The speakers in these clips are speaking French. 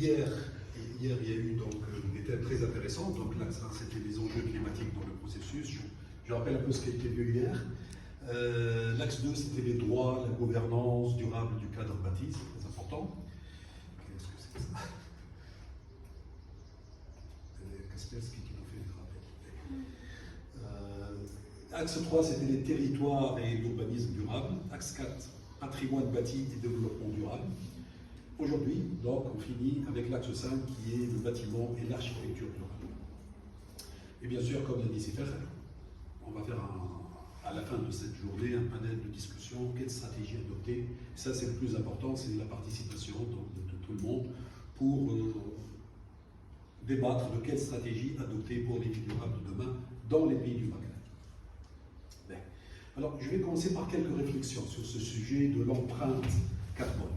Hier, il y a eu donc des thèmes très intéressants. Donc l'axe 1, c'était les enjeux climatiques dans le processus. Je rappelle un peu ce qui a été vu hier. L'axe 2, c'était les droits, la gouvernance durable du cadre bâti, c'est très important. Qu'est-ce que c'est que ça? Kaspersky qui nous fait le rappel. Axe 3, c'était les territoires et l'urbanisme durable. Axe 4, patrimoine bâti et développement durable. Aujourd'hui, donc, on finit avec l'axe 5 qui est le bâtiment et l'architecture durable. Et bien sûr, comme l'a dit Sifer, on va faire à la fin de cette journée un panel de discussion, quelle stratégie adopter. Ça, c'est le plus important, c'est la participation de tout le monde pour débattre de quelle stratégie adopter pour les villes durables de demain dans les pays du Maghreb. Alors, je vais commencer par quelques réflexions sur ce sujet de l'empreinte carbone.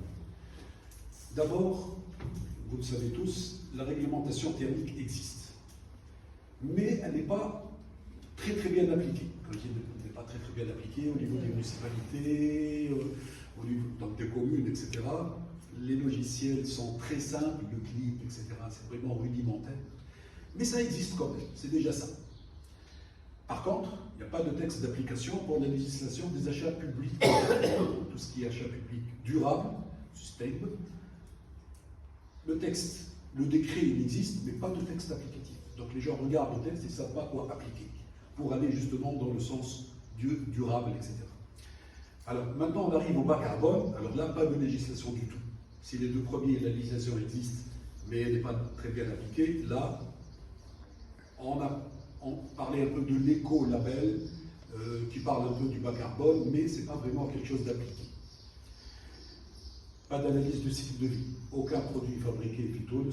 D'abord, vous le savez tous, la réglementation thermique existe. Mais elle n'est pas très bien appliquée. Quand je dis elle n'est pas très bien appliquée au niveau des municipalités, au niveau donc des communes, etc. Les logiciels sont très simples, le clip, etc. C'est vraiment rudimentaire. Mais ça existe quand même, c'est déjà ça. Par contre, il n'y a pas de texte d'application pour la législation des achats publics, tout ce qui est achat public durable, sustainable. Le texte, le décret, il existe, mais pas de texte applicatif. Donc les gens regardent le texte et ne savent pas quoi appliquer, pour aller justement dans le sens durable, etc. Alors maintenant, on arrive au bas carbone. Alors là, pas de législation du tout. Si les deux premiers, la législation existe, mais elle n'est pas très bien appliquée, là, on parlait un peu de l'éco-label, qui parle un peu du bas carbone, mais ce n'est pas vraiment quelque chose d'appliqué. Pas d'analyse de cycle de vie. Aucun produit fabriqué Fitons,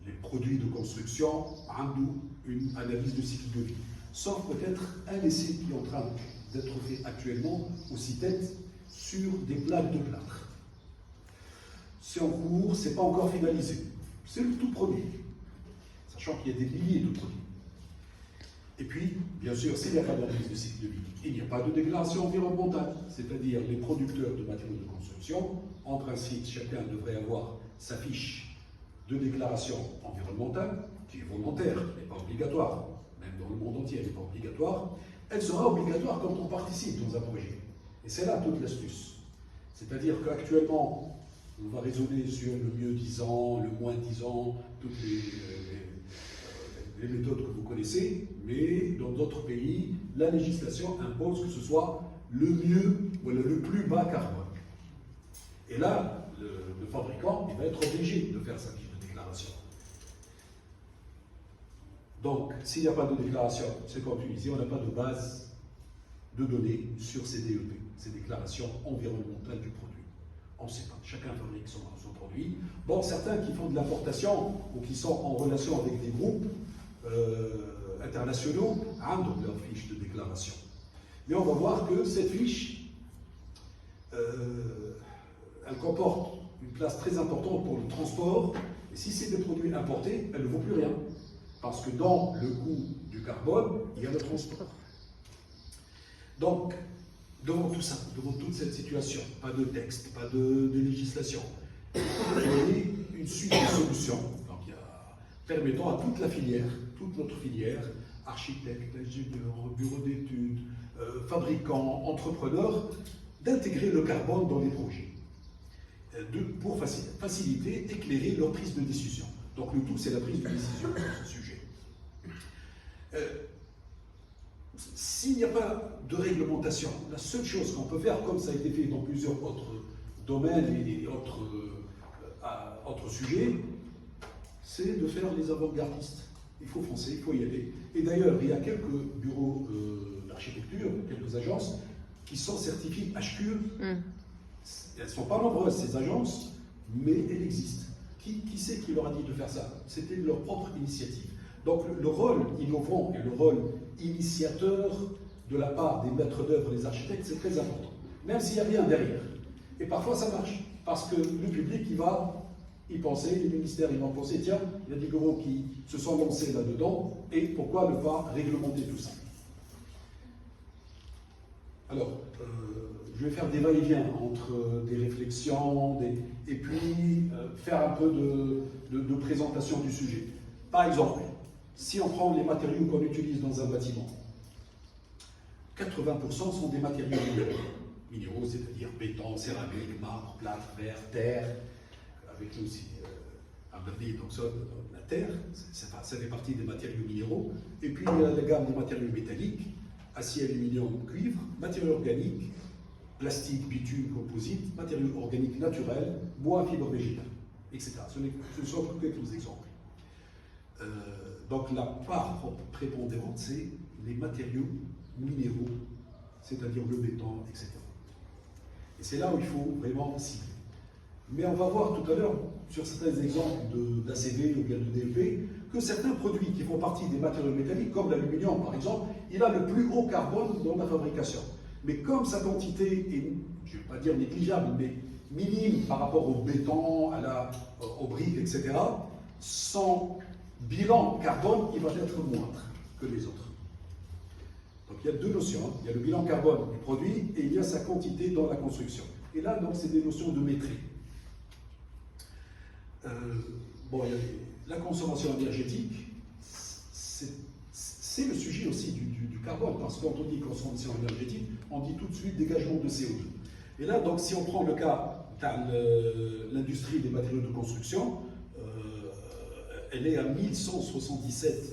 les produits de construction, ont une analyse de cycle de vie. Sauf peut-être un essai qui est en train d'être fait actuellement au CITET sur des plaques de plâtre. C'est en cours, ce n'est pas encore finalisé. C'est le tout premier, sachant qu'il y a des milliers de produits. Et puis, bien sûr, s'il n'y a pas d'analyse de cycle de vie, il n'y a pas de déclaration environnementale, c'est-à-dire les producteurs de matériaux de construction, en principe, chacun devrait avoir sa fiche de déclaration environnementale, qui est volontaire, qui n'est pas obligatoire, même dans le monde entier, elle n'est pas obligatoire. Elle sera obligatoire quand on participe dans un projet. Et c'est là toute l'astuce. C'est-à-dire qu'actuellement, on va raisonner sur le mieux-disant, le moins-disant, toutes les méthodes que vous connaissez, mais dans d'autres pays, la législation impose que ce soit le mieux ou le plus bas carbone. Et là, le fabricant, il va être obligé de faire sa fiche de déclaration. Donc, s'il n'y a pas de déclaration, c'est comme tu disais, on n'a pas de base de données sur ces DEP, ces déclarations environnementales du produit. On ne sait pas, chacun fabrique son produit. Bon, certains qui font de l'importation ou qui sont en relation avec des groupes internationaux ont leur fiche de déclaration. Mais on va voir que cette fiche, elle comporte une place très importante pour le transport, et si c'est des produits importés, elle ne vaut plus rien. Parce que dans le coût du carbone, il y a le transport. Donc, devant tout ça, devant toute cette situation, pas de texte, pas de législation, il faut donner une suite de solutions permettant à toute la filière, toute notre filière, architectes, ingénieurs, bureaux d'études, fabricants, entrepreneurs, d'intégrer le carbone dans les projets, pour faciliter, éclairer leur prise de décision. Donc le tout, c'est la prise de décision sur ce sujet. S'il n'y a pas de réglementation, la seule chose qu'on peut faire, comme ça a été fait dans plusieurs autres domaines et autres sujets, c'est de faire les avant-gardistes. Il faut foncer, il faut y aller. Et d'ailleurs, il y a quelques bureaux d'architecture, quelques agences qui sont certifiées HQE. Elles ne sont pas nombreuses, ces agences, mais elles existent. Qui c'est qui leur a dit de faire ça? C'était leur propre initiative. Donc le rôle innovant et le rôle initiateur de la part des maîtres d'œuvre, des architectes, c'est très important. Même s'il n'y a rien derrière. Et parfois ça marche, parce que le public, il va y penser, les ministères, ils vont penser, tiens, il y a des bureaux qui se sont lancés là-dedans, et pourquoi ne pas réglementer tout ça? Alors, je vais faire des va-et-vient entre des réflexions, et puis faire un peu de présentation du sujet. Par exemple, si on prend les matériaux qu'on utilise dans un bâtiment, 80% sont des matériaux minéraux. Minéraux, c'est-à-dire béton, céramique, marbre, plâtre, verre, terre, avec nous aussi un vernis, donc ça, la terre, ça fait partie des matériaux minéraux. Et puis il y a la gamme des matériaux métalliques, acier, aluminium, cuivre, matériaux organiques, plastique, bitume, composite, matériaux organiques naturels, bois, fibres végétales, etc. Ce ne sont que quelques exemples. Donc la part prépondérante, c'est les matériaux minéraux, c'est-à-dire le béton, etc. Et c'est là où il faut vraiment cibler. Mais on va voir tout à l'heure, sur certains exemples d'ACV ou bien de DEP, que certains produits qui font partie des matériaux métalliques, comme l'aluminium par exemple, il a le plus haut carbone dans la fabrication. Mais comme sa quantité est, je ne vais pas dire négligeable, mais minime par rapport au béton, aux briques, etc., son bilan carbone, il va être moindre que les autres. Donc il y a deux notions, hein. Il y a le bilan carbone du produit et il y a sa quantité dans la construction. Et là, donc, c'est des notions de maîtrise. Bon, il y a la consommation énergétique, c'est le sujet aussi du carbone, parce que quand on dit consommation énergétique, on dit tout de suite dégagement de CO2. Et là, donc, si on prend le cas de l'industrie des matériaux de construction, elle est à 1177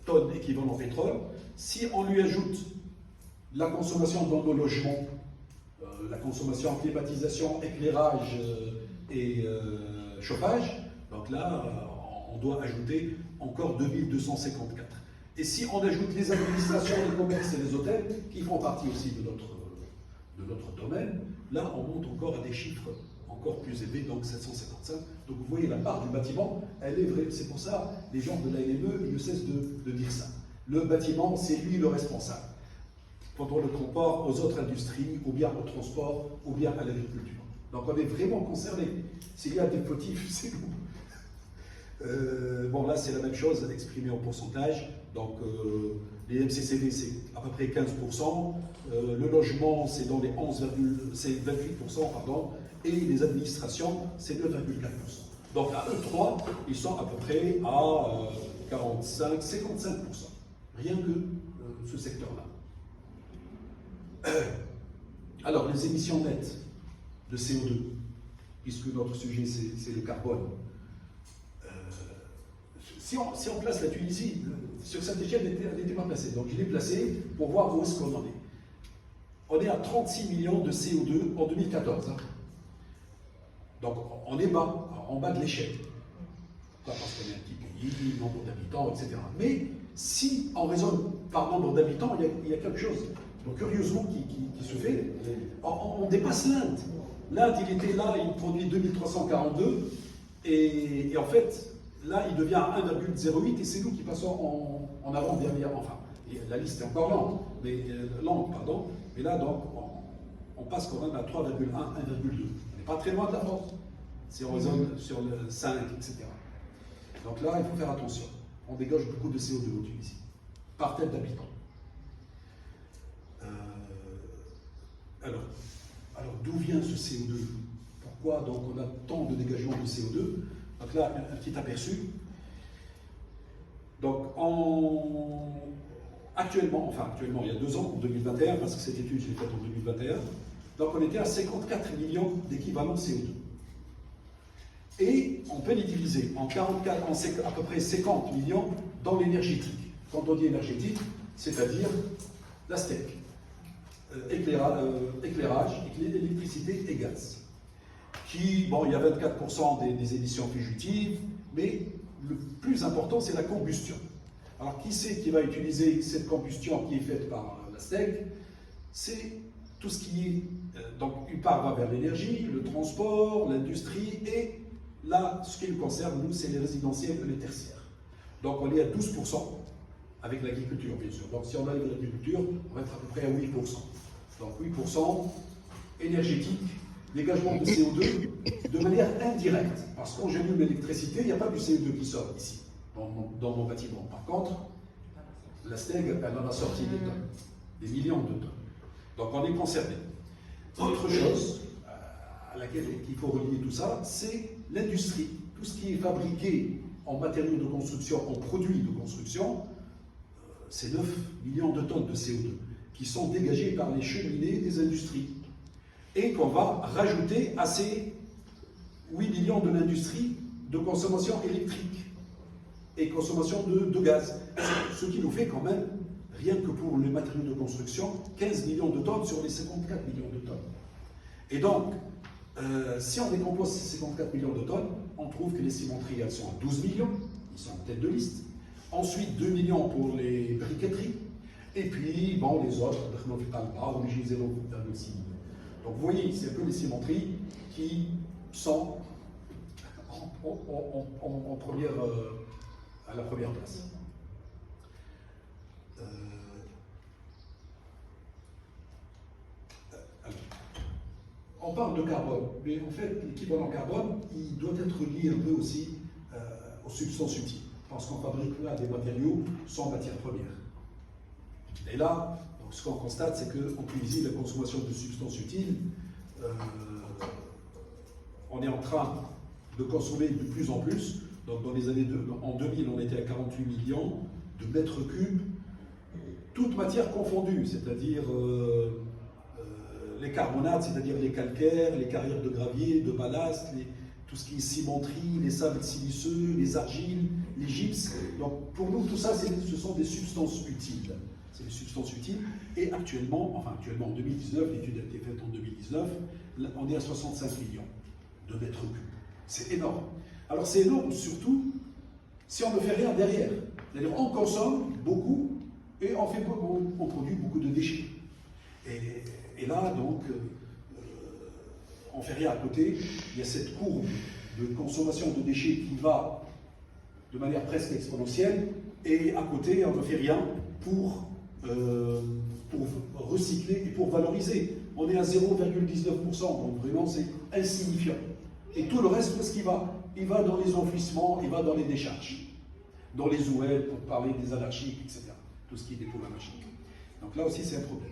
tonnes équivalent pétrole. Si on lui ajoute la consommation dans nos logements, la consommation en climatisation, éclairage et chauffage, donc là, on doit ajouter encore 2254. Et si on ajoute les administrations, les commerces et les hôtels, qui font partie aussi de notre domaine, là, on monte encore à des chiffres encore plus élevés, donc 755. Donc vous voyez, la part du bâtiment, elle est vraie. C'est pour ça, les gens de l'ANME, ils ne cessent de dire ça. Le bâtiment, c'est lui le responsable. Quand on le compare aux autres industries, ou bien au transport, ou bien à l'agriculture. Donc on est vraiment concerné. S'il y a des motifs, c'est nous. Bon, là, c'est la même chose exprimée en pourcentage. Donc, les MCCV, c'est à peu près 15%. Le logement, c'est dans les 28%, pardon. Et les administrations, c'est 9,4%. Donc, à eux trois, ils sont à peu près à 45, 55%. Rien que ce secteur-là. Alors, les émissions nettes de CO2, puisque notre sujet, c'est le carbone. Si on place la Tunisie, sur cette échelle, elle n'était pas placée. Donc, je l'ai placée pour voir où est-ce qu'on en est. On est à 36 millions de CO2 en 2014. Hein. Donc, on est bas, en bas de l'échelle. Pas parce qu'on est un petit pays, nombre d'habitants, etc. Mais si on raisonne par nombre d'habitants, il y a quelque chose, donc curieusement, qui se fait. On dépasse l'Inde. L'Inde, il était là, il produit 2342, et en fait, là, il devient à 1,08, et c'est nous qui passons en avant-dernière. Enfin, la liste est encore lente, mais là, donc, on passe quand même à 3,1, 1,2. On n'est pas très loin de la France, si on raisonne sur le 5, etc. Donc là, il faut faire attention. On dégage beaucoup de CO2 au Tunisie, par tête d'habitant. Alors d'où vient ce CO2? Pourquoi donc on a tant de dégagement de CO2? Donc là, un petit aperçu. Donc actuellement, il y a 2 ans, en 2021, parce que cette étude, je l'ai faite en 2021, donc on était à 54 millions d'équivalents CO2. Et on peut les diviser en à peu près 50 millions dans l'énergétique. Quand on dit énergétique, c'est-à-dire la STEC, éclairage, électricité et gaz. Il y a 24% des émissions fugitives, mais le plus important, c'est la combustion. Alors, qui c'est qui va utiliser cette combustion qui est faite par la STEC? C'est tout ce qui est... donc, une part va vers l'énergie, le transport, l'industrie, et là, ce qui nous concerne, nous, c'est les résidentiels et les tertiaires. Donc, on est à 12%, avec l'agriculture, bien sûr. Donc, si on a l'agriculture, on va être à peu près à 8%. Donc, 8% énergétique, dégagement de CO2 de manière indirecte. Parce que quand j'allume l'électricité, il n'y a pas du CO2 qui sort ici, dans mon bâtiment. Par contre, la STEG, elle en a sorti des tonnes, des millions de tonnes. Donc on est concerné. Autre chose à laquelle il faut relier tout ça, c'est l'industrie. tout ce qui est fabriqué en matériaux de construction, en produits de construction, c'est 9 millions de tonnes de CO2 qui sont dégagées par les cheminées des industries et qu'on va rajouter à ces 8 millions de l'industrie de consommation électrique et consommation de gaz. Ce qui nous fait quand même, rien que pour les matériaux de construction, 15 millions de tonnes sur les 54 millions de tonnes. Et donc, si on décompose ces 54 millions de tonnes, on trouve que les cimenteries, elles sont à 12 millions, ils sont en tête de liste. Ensuite, 2 millions pour les briqueteries. Et puis, bon, les autres, origine 0,6 millions. Donc, vous voyez, c'est un peu les cimenteries qui sont en première, à la première place. On parle de carbone, mais en fait, l'équivalent carbone, il doit être lié un peu aussi aux substances utiles, parce qu'on fabrique là des matériaux sans matière première. Et là, donc, ce qu'on constate, c'est qu'en Tunisie, la consommation de substances utiles, on est en train de consommer de plus en plus. Donc, dans les années en 2000, on était à 48 millions de mètres cubes, toute matière confondue, c'est-à-dire les carbonates, c'est-à-dire les calcaires, les carrières de gravier, de ballast, tout ce qui est cimenterie, les sables siliceux, les argiles, les gypses. Donc pour nous, tout ça, ce sont des substances utiles. C'est des substances utiles. Et actuellement en 2019, l'étude a été faite en 2019, on est à 65 millions de mètres cubes. C'est énorme. Alors c'est énorme surtout si on ne fait rien derrière. C'est-à-dire on consomme beaucoup et on produit beaucoup de déchets. Et là, donc, on ne fait rien à côté. Il y a cette courbe de consommation de déchets qui va de manière presque exponentielle. Et à côté, on ne fait rien pour recycler et pour valoriser. On est à 0,19%, donc vraiment c'est insignifiant. Et tout le reste, où est-ce qu'il va? Il va dans les enfouissements, il va dans les décharges, dans les ouelles, pour parler des anarchiques, etc. Tout ce qui est dépôt anarchique. Donc là aussi, c'est un problème.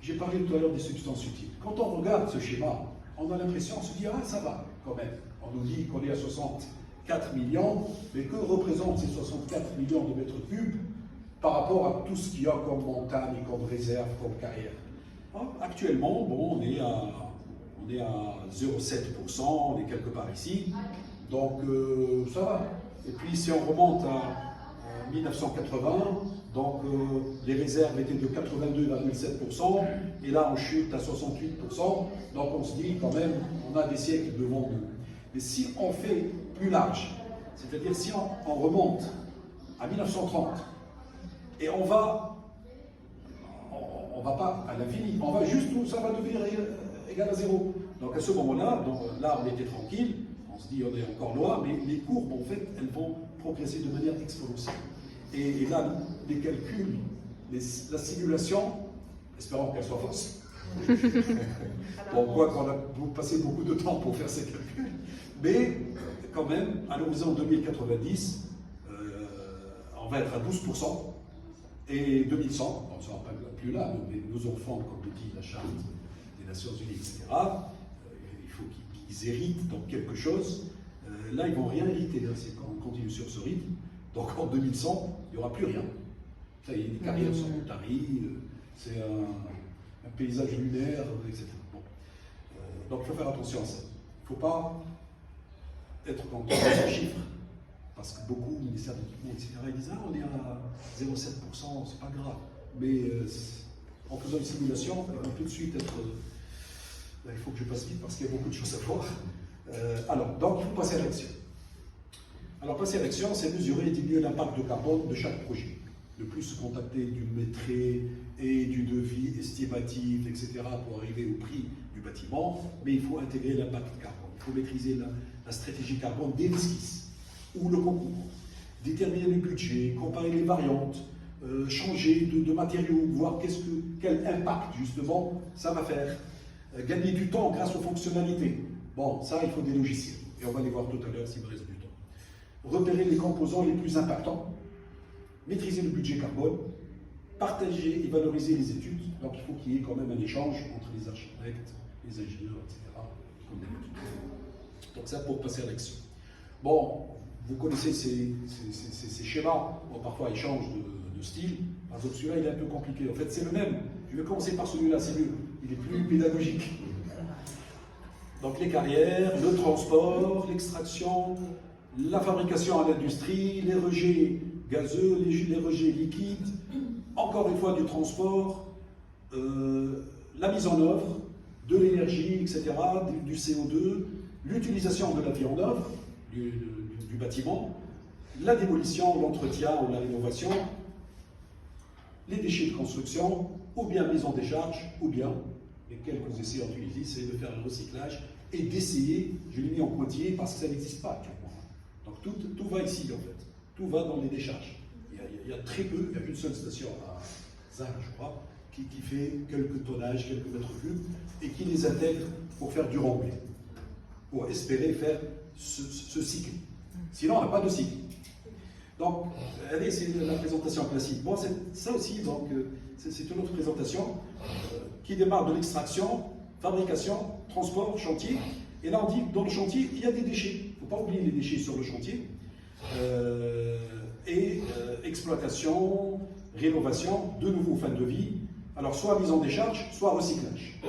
J'ai parlé tout à l'heure des substances utiles. Quand on regarde ce schéma, on a l'impression, on se dit, ah, ça va, quand même. On nous dit qu'on est à 64 millions, mais que représentent ces 64 millions de mètres cubes par rapport à tout ce qu'il y a comme montagne, comme réserve, comme carrière? Actuellement, bon, on est à 0,7%, on est quelque part ici, donc ça va. Et puis si on remonte à 1980, donc les réserves étaient de 82,7%, et là on chute à 68%, donc on se dit quand même, on a des siècles devant nous. Mais si on fait plus large, c'est-à-dire si on remonte à 1930, et on va pas à l'infini, on va juste où ça va devenir égal à zéro. Donc à ce moment-là, là on était tranquille, on se dit on est encore loin, mais les courbes en fait elles vont progresser de manière exponentielle. Et là, les calculs, la simulation, espérons qu'elle soit fausse. On voit qu'on a passé beaucoup de temps pour faire ces calculs, mais quand même, à l'horizon 2090, on va être à 12%, et 2100, on ne sera pas plus là, mais nos enfants, comme le dit la Charte des Nations Unies, etc., il faut qu'ils héritent donc quelque chose. Là, ils ne vont rien hériter, hein, c'est quand on continue sur ce rythme. Donc en 2100, il n'y aura plus rien. Ça y est, les carrières sont taries, c'est un paysage lunaire, etc. Bon. Donc il faut faire attention à ça. Il ne faut pas être content de ces chiffres, parce que beaucoup, ministère de l'équipement, etc., ils disent ah, on est à 0,7%, c'est pas grave. Mais en faisant une simulation, on peut tout de suite être. Il faut que je passe vite parce qu'il y a beaucoup de choses à voir. Alors, donc il faut passer à l'action. Alors, passer à l'action, c'est mesurer et diminuer l'impact de carbone de chaque projet. Ne plus se contacter d'une maîtrise et du devis estimatif, etc., pour arriver au prix du bâtiment, mais il faut intégrer l'impact carbone. Il faut maîtriser la stratégie carbone des esquisses ou le concours, déterminer le budget, comparer les variantes, changer de matériaux, voir quel impact, justement, ça va faire. Gagner du temps grâce aux fonctionnalités. Bon, ça, il faut des logiciels. Et on va les voir tout à l'heure s'il me reste du temps. Repérer les composants les plus impactants, maîtriser le budget carbone, partager et valoriser les études. Donc il faut qu'il y ait quand même un échange entre les architectes, les ingénieurs, etc. Comme d'habitude. Donc ça pour passer à l'action. Bon, vous connaissez ces schémas. Bon, parfois ils changent de style. Par exemple, celui-là il est un peu compliqué. En fait c'est le même. Je vais commencer par celui-là, c'est mieux. Il est plus pédagogique. Donc les carrières, le transport, l'extraction, la fabrication à l'industrie, les rejets gazeux, les rejets liquides, encore une fois du transport, la mise en œuvre de l'énergie, etc., du CO2, l'utilisation de la vie en œuvre, du bâtiment, la démolition, l'entretien ou la rénovation, les déchets de construction, ou bien mise en décharge, ou bien, les quelques essais en Tunisie, c'est de faire le recyclage et d'essayer, je l'ai mis en pointillé parce que ça n'existe pas actuellement. Donc tout va ici en fait, tout va dans les décharges. Il y a très peu, il y a une seule station à Zag, je crois, qui fait quelques tonnages, quelques mètres cubes, et qui les intègre pour faire du remblai, pour espérer faire ce cycle. Sinon, on n'a pas de cycle. Donc, allez, c'est la présentation classique. Bon, ça aussi, donc, c'est une autre présentation qui démarre de l'extraction, fabrication, transport, chantier. Et là, on dit, dans le chantier, il y a des déchets. Il ne faut pas oublier les déchets sur le chantier. Exploitation, rénovation, de nouveau fin de vie. Alors, soit mise en décharge, soit recyclage.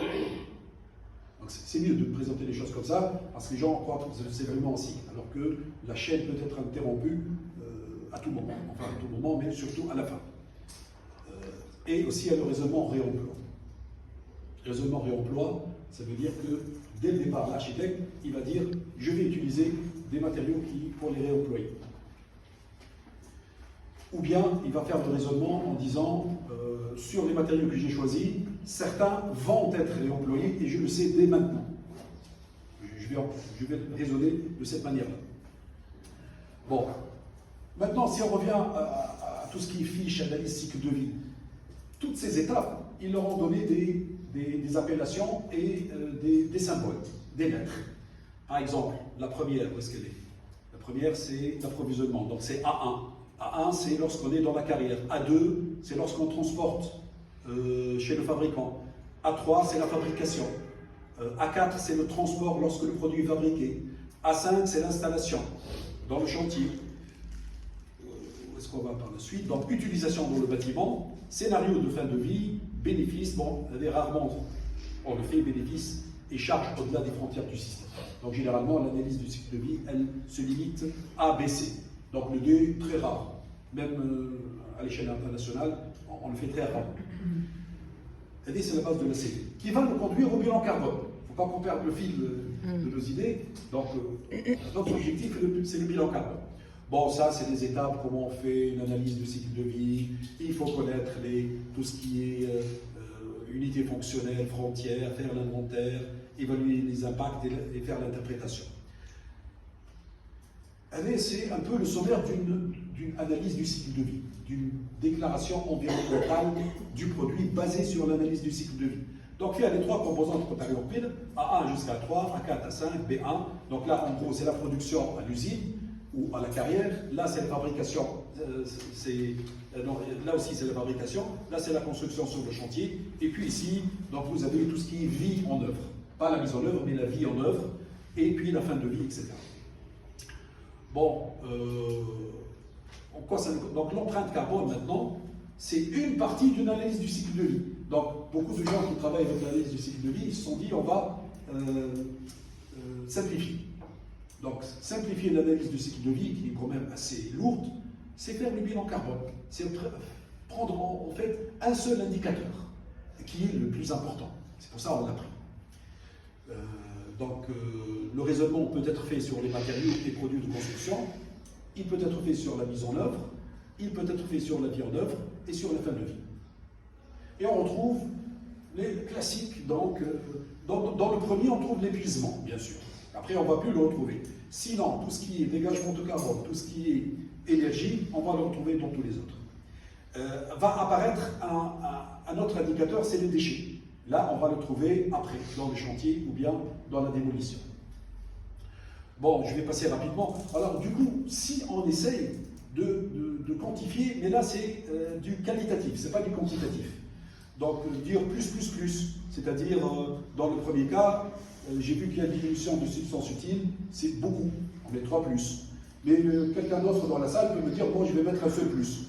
Donc, c'est mieux de présenter les choses comme ça, parce que les gens croient que c'est vraiment un cycle, alors que la chaîne peut être interrompue à tout moment, enfin à tout moment, mais surtout à la fin. Et aussi, il y a le raisonnement réemploi. Raisonnement réemploi, ça veut dire que dès le départ, l'architecte, il va dire « je vais utiliser des matériaux pour les réemployer ». Ou bien, il va faire le raisonnement en disant sur les matériaux que j'ai choisis, certains vont être réemployés et je le sais dès maintenant. Je vais raisonner de cette manière-là. Bon, maintenant, si on revient à tout ce qui est fiche, analyse, cycle de vie, toutes ces étapes, ils leur ont donné des appellations et des symboles, des lettres. Par exemple, la première, où est-ce qu'elle est? La première, c'est l'approvisionnement, donc c'est A1. A1, c'est lorsqu'on est dans la carrière. A2, c'est lorsqu'on transporte chez le fabricant. A3, c'est la fabrication. A4, c'est le transport lorsque le produit est fabriqué. A5, c'est l'installation dans le chantier. Où est-ce qu'on va par la suite? Donc, utilisation dans le bâtiment, scénario de fin de vie, bénéfice. Bon, rarement on le fait, bénéfice et charge au-delà des frontières du système. Donc, généralement, l'analyse du cycle de vie, elle se limite à B, C. Donc le D, très rare. Même à l'échelle internationale, on le fait très rare. Le D, c'est la base de la CV, qui va nous conduire au bilan carbone. Il ne faut pas qu'on perde le fil de nos idées. Donc, notre objectif, c'est le bilan carbone. Bon, ça, c'est des étapes, comment on fait une analyse du cycle de vie. Il faut connaître tout ce qui est unité fonctionnelle, frontières, faire l'inventaire, évaluer les impacts et faire l'interprétation. C'est un peu le sommaire d'une analyse du cycle de vie, d'une déclaration environnementale du produit basée sur l'analyse du cycle de vie. Donc il y a les trois composantes protagopides, A1 jusqu'à 3, A4 à 5, B1. Donc là, en gros, c'est la production à l'usine ou à la carrière. Là, c'est la fabrication. Là aussi, c'est la fabrication. Là, c'est la construction sur le chantier. Et puis ici, donc, vous avez tout ce qui est vie en œuvre. Pas la mise en œuvre, mais la vie en œuvre. Et puis la fin de vie, etc. Bon, donc l'empreinte carbone maintenant, c'est une partie d'une analyse du cycle de vie. Donc beaucoup de gens qui travaillent avec l'analyse du cycle de vie, ils se sont dit on va simplifier. Donc simplifier l'analyse du cycle de vie, qui est quand même assez lourde, c'est faire le bilan carbone. C'est prendre en fait un seul indicateur, qui est le plus important. C'est pour ça qu'on l'a pris. Donc, le raisonnement peut être fait sur les matériaux et produits de construction, il peut être fait sur la mise en œuvre, il peut être fait sur la vie en œuvre et sur la fin de vie. Et on retrouve les classiques, donc, dans le premier, on trouve l'épuisement, bien sûr. Après, on ne va plus le retrouver. Sinon, tout ce qui est dégagement de carbone, tout ce qui est énergie, on va le retrouver dans tous les autres. Va apparaître un autre indicateur, c'est les déchets. Là, on va le trouver après, dans le chantier ou bien dans la démolition. Bon, je vais passer rapidement. Alors, du coup, si on essaye de quantifier, mais là, c'est du qualitatif, ce n'est pas du quantitatif. Donc, dire plus, c'est-à-dire, dans le premier cas, j'ai vu qu'il y a une diminution de substances utiles, c'est beaucoup, on met 3 plus. Mais quelqu'un d'autre dans la salle peut me dire, bon, je vais mettre un seul plus.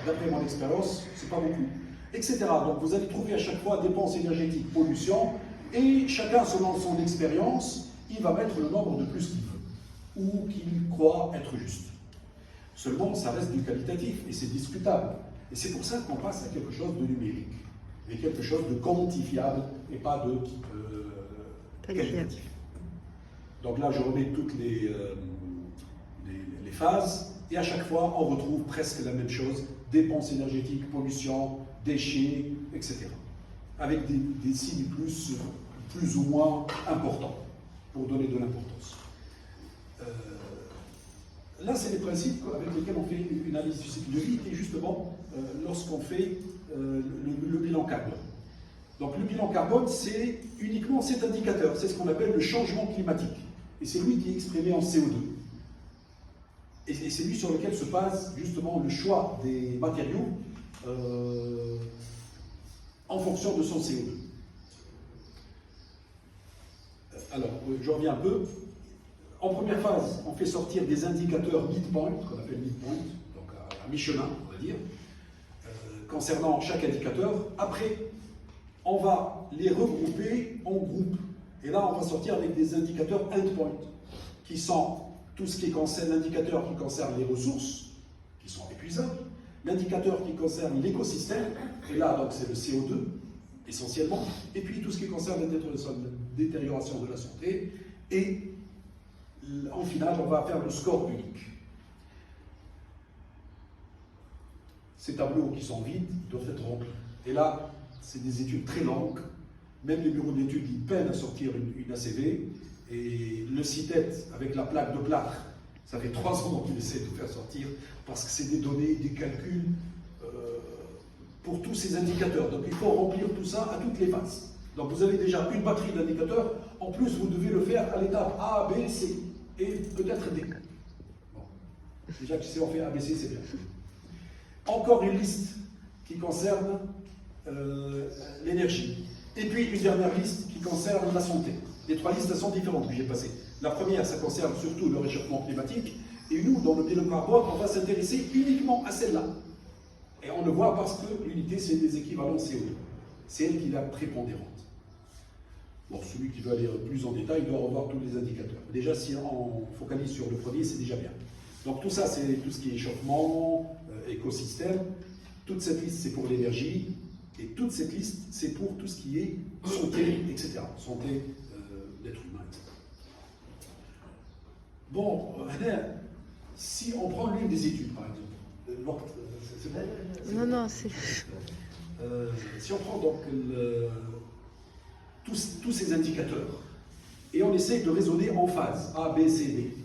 D'après mon expérience, c'est pas beaucoup. Etc. Donc vous allez trouver à chaque fois dépenses énergétiques, pollution, et chacun selon son expérience, il va mettre le nombre de plus qu'il veut, ou qu'il croit être juste. Seulement, ça reste du qualitatif, et c'est discutable. Et c'est pour ça qu'on passe à quelque chose de numérique, et quelque chose de quantifiable, et pas de qualitatif. Donc là, je remets toutes les phases, et à chaque fois, on retrouve presque la même chose, dépenses énergétiques, pollution, déchets, etc. Avec des signes plus ou moins importants, pour donner de l'importance. Là, c'est les principes avec lesquels on fait une analyse du cycle de vie, et justement, lorsqu'on fait le bilan carbone. Donc le bilan carbone, c'est uniquement cet indicateur, c'est ce qu'on appelle le changement climatique. Et c'est lui qui est exprimé en CO2. Et c'est lui sur lequel se base justement le choix des matériaux en fonction de son CO2. Alors, je reviens un peu. En première phase, on fait sortir des indicateurs midpoint, qu'on appelle midpoint, donc à mi-chemin, on va dire, concernant chaque indicateur. Après, on va les regrouper en groupes. Et là, on va sortir avec des indicateurs endpoint, qui sont tout ce qui concerne l'indicateur qui concerne les ressources, qui sont épuisables, l'indicateur qui concerne l'écosystème, et là, donc, c'est le CO2, essentiellement, et puis tout ce qui concerne la détérioration de la santé, et en final, on va faire le score unique. Ces tableaux qui sont vides doivent être remplis. Et là, c'est des études très longues. Même les bureaux d'études, ils peinent à sortir une ACV. Et le CITET, avec la plaque de plâtre, ça fait 3 ans qu'il essaie de faire sortir, parce que c'est des données, des calculs pour tous ces indicateurs. Donc il faut remplir tout ça à toutes les phases. Donc vous avez déjà une batterie d'indicateurs. En plus, vous devez le faire à l'étape A, B, C. Et peut-être D. Bon. Déjà que si on fait ABC, c'est bien. Encore une liste qui concerne l'énergie. Et puis une dernière liste qui concerne la santé. Les 3 listes sont différentes que j'ai passées. La première, ça concerne surtout le réchauffement climatique. Et nous, dans le bilan carbone, on va s'intéresser uniquement à celle-là. Et on le voit parce que l'unité, c'est des équivalents CO2. C'est elle qui est la prépondérante. Bon, celui qui veut aller plus en détail doit revoir tous les indicateurs. Déjà, si on focalise sur le premier, c'est déjà bien. Donc tout ça, c'est tout ce qui est échauffement, écosystème. Toute cette liste, c'est pour l'énergie. Et toute cette liste, c'est pour tout ce qui est santé, etc. Santé d'être humain, etc. Bon, si on prend l'une des études, par exemple. C'est bon? Non, c'est... Si on prend donc tous ces indicateurs, et on essaie de raisonner en phase, A, B, C, D,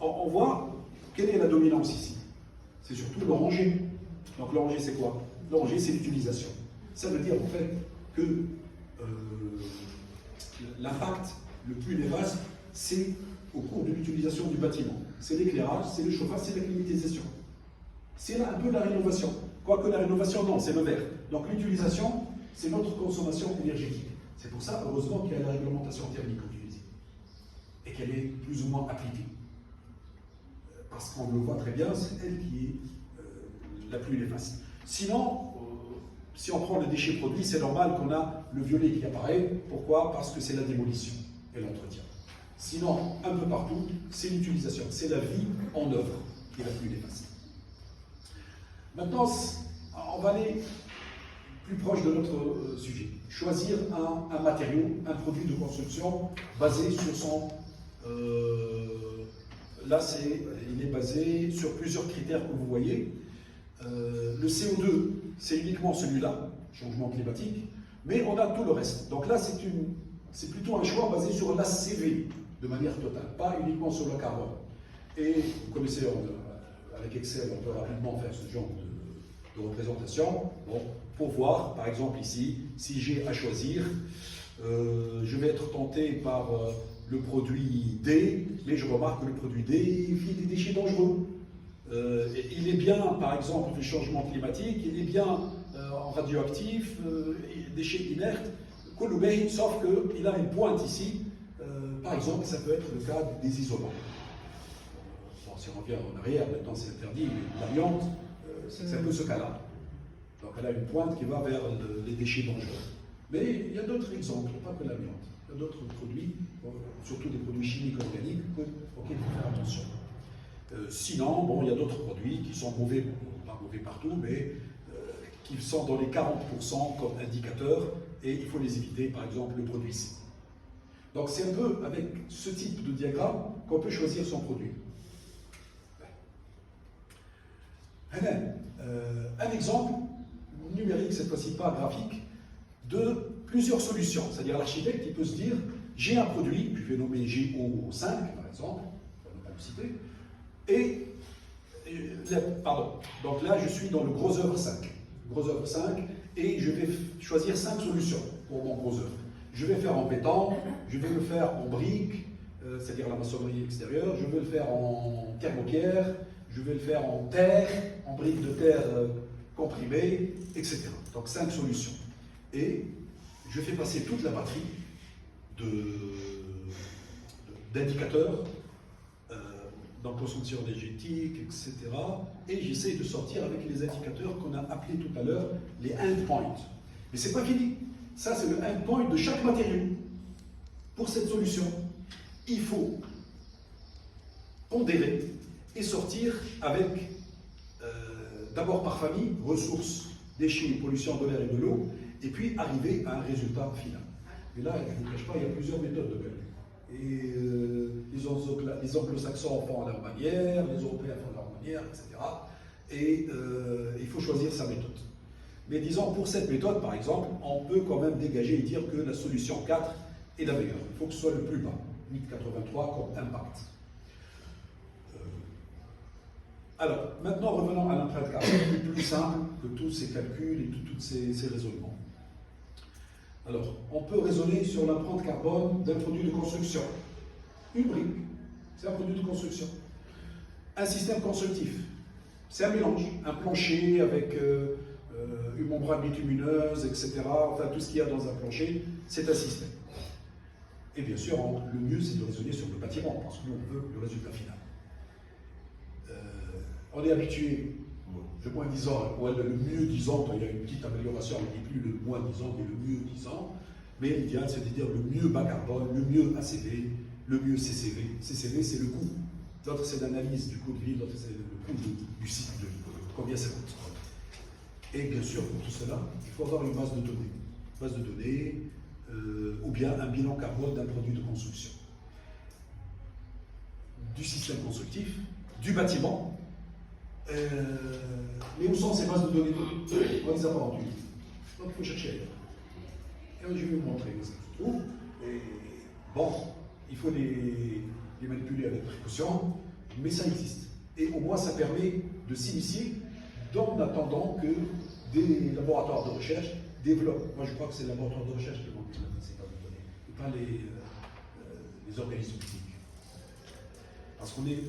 on voit quelle est la dominance ici. C'est surtout l'orangé. Donc l'orangé, c'est quoi? L'orangé, c'est l'utilisation. Ça veut dire en fait que l'impact le plus néfaste, c'est au cours de l'utilisation du bâtiment. C'est l'éclairage, c'est le chauffage, c'est la climatisation. C'est là un peu la rénovation. Quoique la rénovation, non, c'est le vert. Donc l'utilisation, c'est notre consommation énergétique. C'est pour ça, heureusement, qu'il y a la réglementation thermique utilisée. Et qu'elle est plus ou moins appliquée. Parce qu'on le voit très bien, c'est elle qui est la plus néfaste. Sinon, si on prend les déchets produits, c'est normal qu'on a le violet qui apparaît. Pourquoi? Parce que c'est la démolition et l'entretien. Sinon, un peu partout, c'est l'utilisation, c'est la vie en œuvre qui est la plus néfaste. Maintenant, on va aller plus proche de notre sujet. Choisir un matériau, un produit de construction basé sur son... là, il est basé sur plusieurs critères que vous voyez. Le CO2, c'est uniquement celui-là, changement climatique, mais on a tout le reste. Donc là, c'est plutôt un choix basé sur l'ACV, de manière totale, pas uniquement sur le carbone. Et vous connaissez, avec Excel, on peut rapidement faire ce genre de représentation. Bon, pour voir, par exemple ici, si j'ai à choisir, je vais être tenté par le produit D, mais je remarque que le produit D fait des déchets dangereux. Il est bien, par exemple, le changement climatique, il est bien en radioactif, déchets inertes. sauf qu'il a une pointe ici. Par exemple, ça peut être le cas des isolants. Bon, si on revient en arrière, maintenant c'est interdit, mais l'amiante, c'est un peu ce cas-là. Donc elle a une pointe qui va vers les déchets dangereux. Mais il y a d'autres exemples, pas que l'amiante. Il y a d'autres produits, surtout des produits chimiques organiques, auxquels il faut faire attention. Sinon, bon, il y a d'autres produits qui sont mauvais, pas mauvais partout, mais qui sont dans les 40% comme indicateurs, et il faut les éviter, par exemple le produit C. Donc c'est un peu avec ce type de diagramme qu'on peut choisir son produit. Un exemple numérique, cette fois-ci pas graphique, de plusieurs solutions. C'est-à-dire l'architecte, il peut se dire, j'ai un produit, je vais nommer GO5 par exemple, on ne va pas le citer, donc là je suis dans le gros œuvre 5. Gros œuvre 5, et je vais choisir 5 solutions pour mon gros œuvre. Je vais faire en béton, je vais le faire en briques, c'est-à-dire la maçonnerie extérieure, je vais le faire en thermopierre, je vais le faire en terre, en briques de terre comprimées, etc. Donc 5 solutions. Et je fais passer toute la batterie d'indicateurs, dans consommation énergétique, etc. Et j'essaie de sortir avec les indicateurs qu'on a appelés tout à l'heure les endpoints. Mais ce n'est pas fini. Ça, c'est le endpoint de chaque matériau. Pour cette solution, il faut pondérer et sortir avec, d'abord par famille, ressources, déchets, pollution de l'air et de l'eau, et puis arriver à un résultat final. Et là, je ne vous cache pas, il y a plusieurs méthodes de calcul. Et les anglo-saxons font à leur manière, les européens font à leur manière, etc. Et il faut choisir sa méthode. Mais disons, pour cette méthode, par exemple, on peut quand même dégager et dire que la solution 4 est la meilleure. Il faut que ce soit le plus bas, 8,83 comme impact. Alors, maintenant, revenons à l'empreinte carbone, plus simple que tous ces calculs et tous ces raisonnements. Alors, on peut raisonner sur l'empreinte carbone d'un produit de construction. Une brique, c'est un produit de construction. Un système constructif, c'est un mélange. Un plancher avec une membrane bitumineuse, etc. Enfin, tout ce qu'il y a dans un plancher, c'est un système. Et bien sûr, le mieux, c'est de raisonner sur le bâtiment, parce que nous, on veut le résultat final. On est habitué, le moins disant, ou le mieux disant, il y a une petite amélioration, on ne dit plus le moins disant, mais le mieux disant. Mais l'idéal, c'est de dire le mieux bas carbone, le mieux ACV, le mieux CCV. CCV, c'est le coût. L'autre, c'est l'analyse du coût de vie, l'autre, c'est le coût du cycle de vie. Combien ça coûte. Et bien sûr, pour tout cela, il faut avoir une base de données. Base de données, ou bien un bilan carbone d'un produit de construction. Du système constructif, du bâtiment. Mais où sont ces bases de données? On les a pas rendues. Donc il faut chercher ailleurs. Et je vais vous montrer où ça se trouve. Et bon, il faut les manipuler avec précaution, mais ça existe. Et au moins ça permet de s'initier en attendant que des laboratoires de recherche développent. Moi je crois que c'est le laboratoire de recherche qui manque ces bases de données, et pas les organismes publics. Parce qu'on est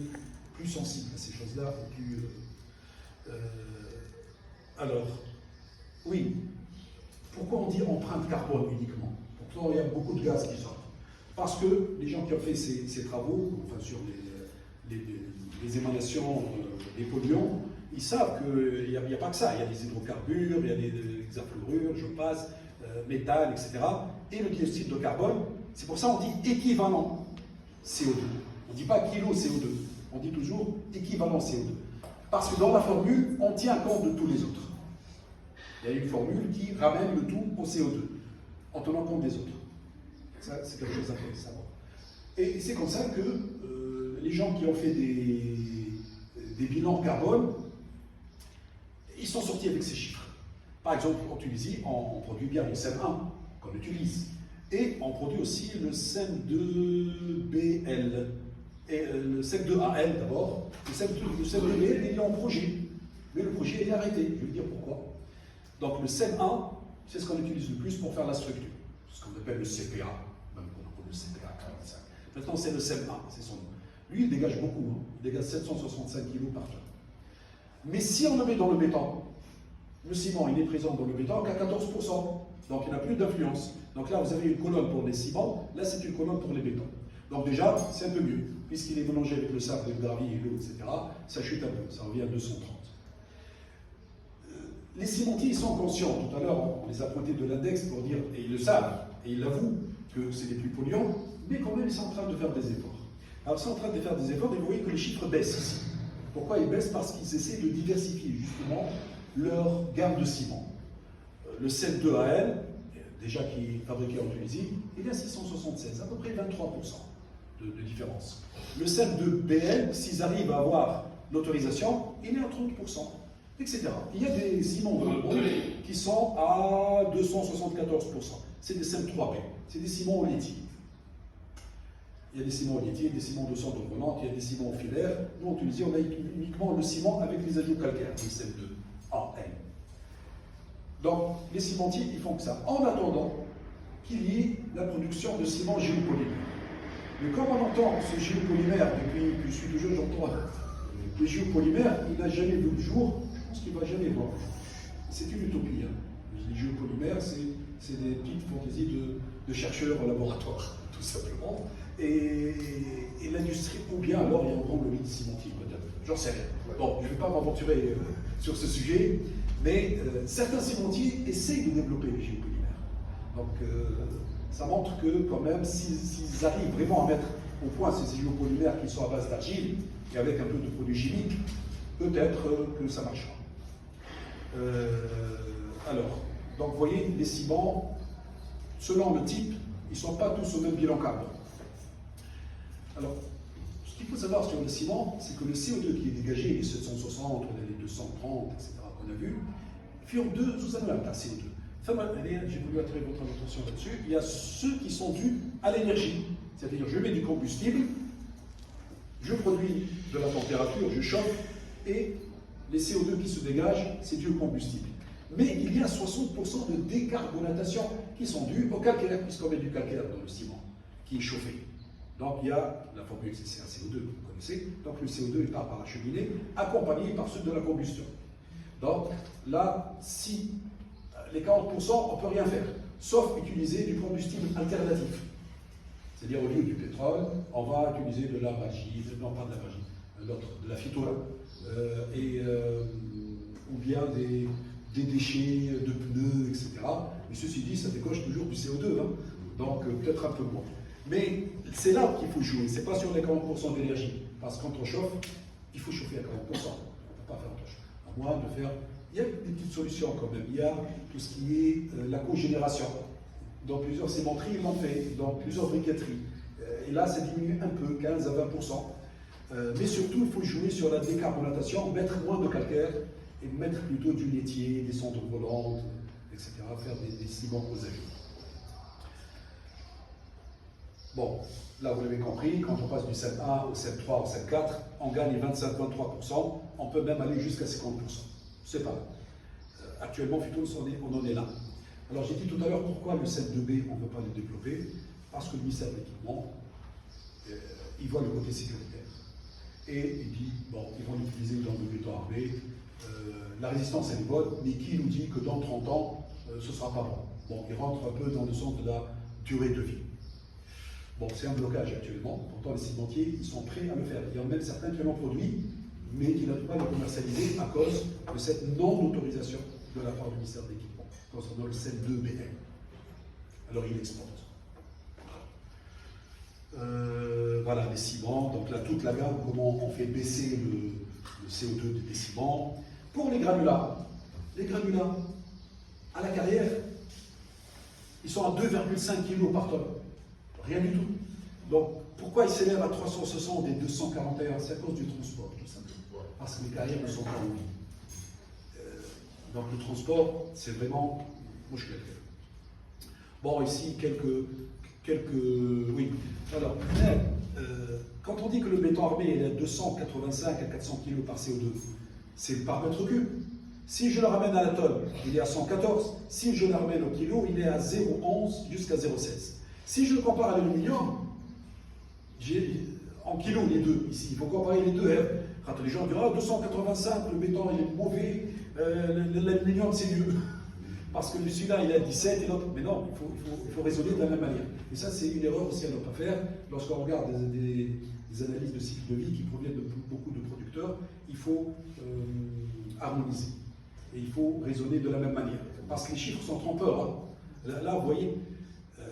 plus sensible à ces choses-là, alors, oui, pourquoi on dit empreinte carbone uniquement? Pourtant, il y a beaucoup de gaz qui sortent. Parce que les gens qui ont fait ces travaux, enfin sur les émanations des polluants, ils savent qu'il n'y a pas que ça. Il y a des hydrocarbures, il y a des hexafluorures, je passe, métal, etc. Et le dioxyde de carbone, c'est pour ça qu'on dit équivalent CO2. On ne dit pas kilo CO2, on dit toujours équivalent CO2. Parce que dans la formule, on tient compte de tous les autres. Il y a une formule qui ramène le tout au CO2, en tenant compte des autres. Ça, c'est quelque chose à savoir. Et c'est comme ça que les gens qui ont fait des bilans carbone, ils sont sortis avec ces chiffres. Par exemple, en Tunisie, on produit bien le CEM1 qu'on utilise. Et on produit aussi le CEM2BL. Et le CEM2AL d'abord. Le CEM2BL, il est en projet. Mais le projet est arrêté. Je vais dire pourquoi. Donc le CEM1, c'est ce qu'on utilise le plus pour faire la structure. Ce qu'on appelle le CPA. Même qu'on appelle le CPA 45. Maintenant, c'est le CEM1, c'est son nom. Lui, il dégage beaucoup. Hein. Il dégage 765 kg par tonne. Mais si on le met dans le béton, le ciment, il est présent dans le béton qu'à 14%. Donc il n'a plus d'influence. Donc là, vous avez une colonne pour les ciments, là, c'est une colonne pour les bétons. Donc déjà, c'est un peu mieux, puisqu'il est mélangé avec le sable, le gravier et l'eau, etc. Ça chute un peu, ça revient à 230. Les cimentiers, ils sont conscients. Tout à l'heure, on les a pointés de l'index pour dire, et ils le savent, et ils l'avouent, que c'est les plus polluants, mais quand même, ils sont en train de faire des efforts. Alors, ils sont en train de faire des efforts, et vous voyez que les chiffres baissent ici. Pourquoi ils baissent? Parce qu'ils essaient de diversifier, justement, leur gamme de ciment. Le 7-2AL, déjà qui est fabriqué en Tunisie, il est à 676, à peu près 23% de différence. Le 7-2BL, s'ils arrivent à avoir l'autorisation, il est à 30%, etc. Il y a des ciments dans le monde qui sont à 274%. C'est des 5-3B, c'est des ciments laitiers. Il y a des ciments laitiers, des ciments de cendre volante, il y a des ciments filaires. Nous, en Tunisie, on a uniquement le ciment avec les ajouts calcaires, le 7-2AL. Donc, les cimentiers, ils font que ça, en attendant qu'il y ait la production de ciment géopolymère. Mais comme on entend ce géopolymère, depuis que je suis tout jeune, j'entends les géopolymères, il n'a jamais vu le jour, je pense qu'il ne va jamais voir. C'est une utopie. Hein. Les géopolymères, c'est des petites fantaisies de chercheurs au laboratoire, tout simplement. Et l'industrie, ou bien alors il y a un grand lobby de cimentier, peut-être. J'en sais rien. Bon, je ne vais pas m'aventurer sur ce sujet. Mais certains cimentiers essayent de développer les géopolymères. Donc ça montre que quand même, s'ils arrivent vraiment à mettre au point ces géopolymères qui sont à base d'argile et avec un peu de produits chimiques, peut-être que ça marchera. Alors, donc vous voyez, les ciments, selon le type, ils ne sont pas tous au même bilan carbone. Alors, ce qu'il faut savoir sur le ciment, c'est que le CO2 qui est dégagé, les 760, les 230, etc., qu'on a vu, furent deux sous-annuels à CO2. J'ai voulu attirer votre attention là-dessus. Il y a ceux qui sont dus à l'énergie. C'est-à-dire, je mets du combustible, je produis de la température, je chauffe, et les CO2 qui se dégagent, c'est dû au combustible. Mais il y a 60% de décarbonatation qui sont dus au calcaire, puisqu'on met du calcaire dans le ciment, qui est chauffé. Donc il y a la formule CCA-CO2 que vous connaissez, donc le CO2 il part par la cheminée, accompagné par ceux de la combustion. Donc là, si les 40%, on ne peut rien faire, sauf utiliser du combustible alternatif. C'est-à-dire au lieu du pétrole, on va utiliser de la magie, non pas de la magie, l'autre, de la phytola, ou bien des déchets de pneus, etc. Mais ceci dit, ça décoche toujours du CO2, hein, donc peut-être un peu moins. Mais c'est là qu'il faut jouer, c'est pas sur les 40% d'énergie. Parce que quand on chauffe, il faut chauffer à 40%. On ne peut pas faire autre chose. À moins de faire. Il y a des petites solutions quand même. Il y a tout ce qui est la cogénération. Dans plusieurs cimenteries, ils l'ont fait, dans plusieurs briqueteries. Et là, ça diminue un peu, 15 à 20%. Mais surtout, il faut jouer sur la décarbonatation, mettre moins de calcaire et mettre plutôt du laitier, des cendres volantes, etc. Faire des ciments aux ajouts. Bon, là vous l'avez compris, quand on passe du 7.1 au 7.3 au 7.4, on gagne 25,3%, on peut même aller jusqu'à 50%. C'est pas mal. Actuellement, on en est là. Alors j'ai dit tout à l'heure pourquoi le 7.2B, on ne peut pas le développer, parce que le ministère de l'équipement, il voit le côté sécuritaire. Et il dit, bon, ils vont l'utiliser dans le béton armé, la résistance elle est bonne, mais qui nous dit que dans 30 ans, ce ne sera pas bon. Bon, il rentre un peu dans le sens de la durée de vie. Bon, c'est un blocage actuellement, pourtant les cimentiers ils sont prêts à le faire. Il y en a même certains qui l'ont produit, mais qui n'arrivent pas à le commercialiser à cause de cette non-autorisation de la part du ministère de l'Équipement, concernant le 7.2BL. Alors il exporte. Voilà les ciments, donc là toute la gamme, comment on fait baisser le CO2 des ciments. Pour les granulats à la carrière, ils sont à 2,5 kg par tonne. Rien du tout. Donc, pourquoi ils s'élèvent à 360 et 241? C'est à cause du transport, tout simplement. Parce que les carrières ne sont pas en vie. Donc, le transport, c'est vraiment mouche. Bon, ici, oui. Alors, quand on dit que le béton armé est à 285 à 400 kg par CO2, c'est par mètre cube. Si je le ramène à la tonne, il est à 114. Si je le ramène au kilo, il est à 0,11 jusqu'à 0,16. Si je le compare à l'aluminium, en kilos les deux, ici, il faut comparer les deux. Hein. Quand les gens disent 285, le béton il est mauvais, l'aluminium c'est mieux. parce que celui-là il est à 17 et l'autre. Mais non, il faut raisonner de la même manière. Et ça, c'est une erreur aussi à ne pas faire lorsqu'on regarde des analyses de cycle de vie qui proviennent de beaucoup de producteurs. Il faut harmoniser. Et il faut raisonner de la même manière. Parce que les chiffres sont trompeurs. Hein. Là, vous voyez,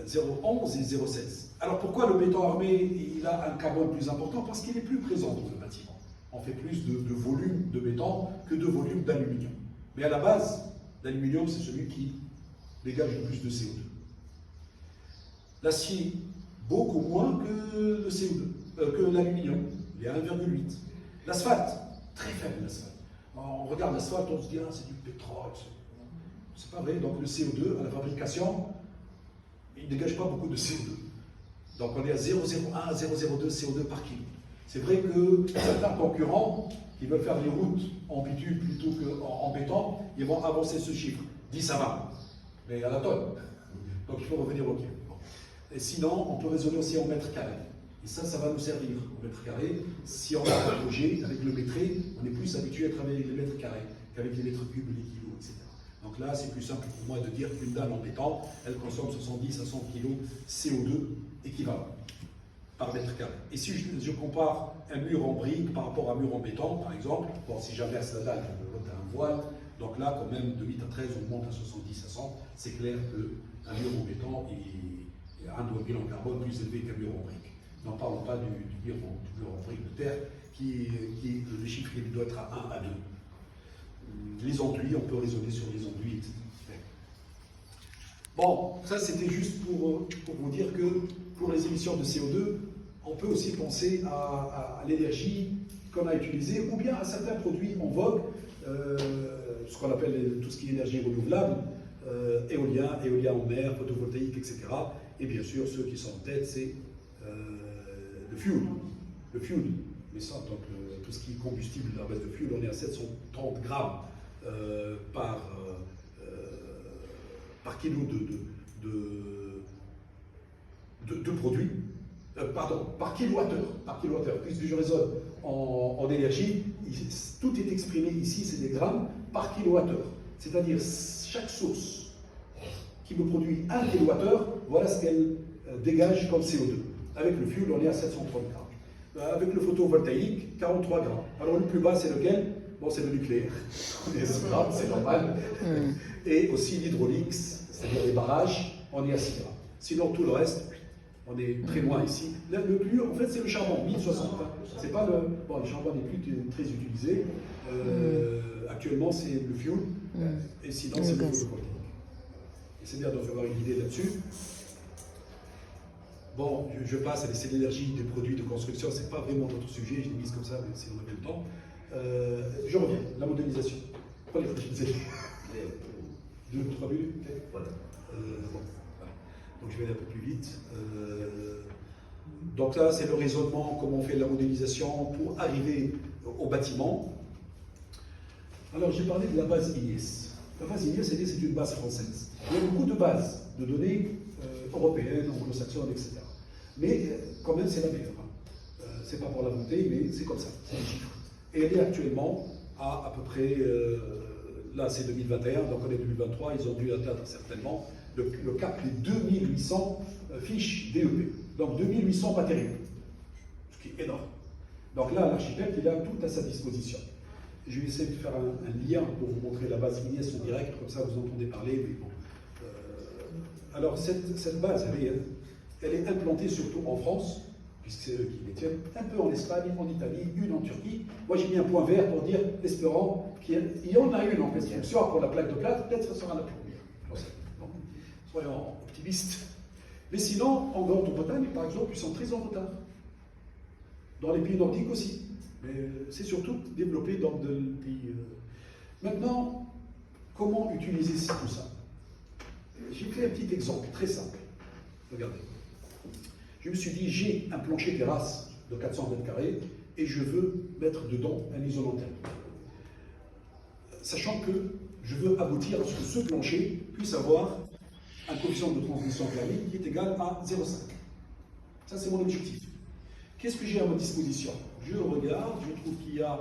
0,11 et 0,16. Alors pourquoi le béton armé il a un carbone plus important? Parce qu'il est plus présent dans le bâtiment. On fait plus de volume de béton que de volume d'aluminium. Mais à la base, l'aluminium, c'est celui qui dégage le plus de CO2. L'acier, beaucoup moins que le CO2, que l'aluminium. Il est à 1,8. L'asphalte, très faible l'asphalte. On regarde l'asphalte, on se dit, ah, c'est du pétrole. C'est pas vrai. Donc le CO2, à la fabrication, il ne dégage pas beaucoup de CO2. Donc on est à 0,01 à 0,02 CO2 par kilo. C'est vrai que certains concurrents qui veulent faire les routes en bitume plutôt qu'en béton, ils vont avancer ce chiffre. 10 à 20, mais à la tonne. Donc il faut revenir au kilo. Et sinon, on peut raisonner aussi en mètres carrés. Et ça va nous servir au mètre carré. Si on a un projet avec le métré, on est plus habitué à travailler avec les mètres carrés qu'avec les mètres cubes, les kilos, etc. Donc là, c'est plus simple pour moi de dire qu'une dalle en béton, elle consomme 70 à 100 kg CO2 équivalent par mètre carré. Et si je compare un mur en brique par rapport à un mur en béton, par exemple, bon, si j'inverse la dalle, je monte à un voile, donc là, quand même, de 8 à 13, on monte à 70 à 100, c'est clair qu'un mur en béton a un bilan carbone plus élevé qu'un mur en brique. N'en parlons pas du mur en brique de terre, le chiffre qui doit être à 1 à 2. Les enduits, on peut raisonner sur les enduits, etc. Bon, ça c'était juste pour vous dire que pour les émissions de CO2, on peut aussi penser à l'énergie qu'on a utilisée ou bien à certains produits en vogue, ce qu'on appelle tout ce qui est énergie renouvelable, éolien en mer, photovoltaïque, etc. Et bien sûr, ceux qui sont en tête, c'est le fuel. Le fuel. Mais ça, donc, tout ce qui est combustible à base de fuel, on est à 730 grammes par kilo de produits, pardon, par kilowattheure, puisque je raisonne en énergie, tout est exprimé ici, c'est des grammes par kilowattheure. C'est-à-dire, chaque source qui me produit 1 kilowattheure, voilà ce qu'elle dégage comme CO2. Avec le fuel, on est à 730 grammes. Avec le photovoltaïque, 43 grammes. Alors le plus bas, c'est lequel? Bon, c'est le nucléaire. On est à 6 grammes, c'est normal. Et aussi l'hydraulique, c'est-à-dire les barrages, on est à 6 grammes. Sinon, tout le reste, on est très loin ici. Là, le plus, en fait, c'est le charbon, 1060. C'est pas le... Bon, le charbon n'est plus très utilisé. Actuellement, c'est le fuel. Et sinon, c'est le photovoltaïque. Et c'est bien d'avoir une idée là-dessus. Bon, je passe, c'est l'énergie des produits de construction, c'est pas vraiment notre sujet, je l'ai mise comme ça, mais si on avait le temps. Je reviens, la modélisation. Pas les fragilisés. 2-3 minutes, ok. Voilà. Bon, voilà. Donc je vais aller un peu plus vite. Donc là, c'est le raisonnement, comment on fait la modélisation pour arriver au bâtiment. Alors j'ai parlé de la base INES. La base INES, c'est une base française. Il y a beaucoup de bases de données européennes, anglo-saxonnes, etc. Mais quand même, c'est la meilleure. C'est pas pour la vanter, mais c'est comme ça, c'est les chiffres. Et elle est actuellement à peu près, là c'est 2021, donc on est 2023, ils ont dû atteindre certainement le cap des 2800 fiches DEP. Donc 2800 matériaux, ce qui est énorme. Donc là, l'architecte, il a tout à sa disposition. Je vais essayer de faire un lien pour vous montrer la base INES en direct, comme ça vous entendez parler, mais bon. Alors cette base, elle est implantée surtout en France, puisque c'est eux qui les tiennent, un peu en Espagne, en Italie, une en Turquie. Moi j'ai mis un point vert pour dire, espérant qu'il y en a une en construction pour la plaque de plâtre, peut-être que ce sera la première. Donc, soyons optimistes. Mais sinon, en Grande-Bretagne, par exemple, ils sont très en retard. Dans les pays nordiques aussi. Mais c'est surtout développé dans des pays. Maintenant, comment utiliser tout ça? J'ai fait un petit exemple très simple. Regardez. Je me suis dit, j'ai un plancher terrasse de 400 mètres carrés et je veux mettre dedans un isolant thermique. Sachant que je veux aboutir à ce que ce plancher puisse avoir un coefficient de transmission thermique qui est égal à 0,5. Ça, c'est mon objectif. Qu'est-ce que j'ai à ma disposition? Je regarde, je trouve qu'il y a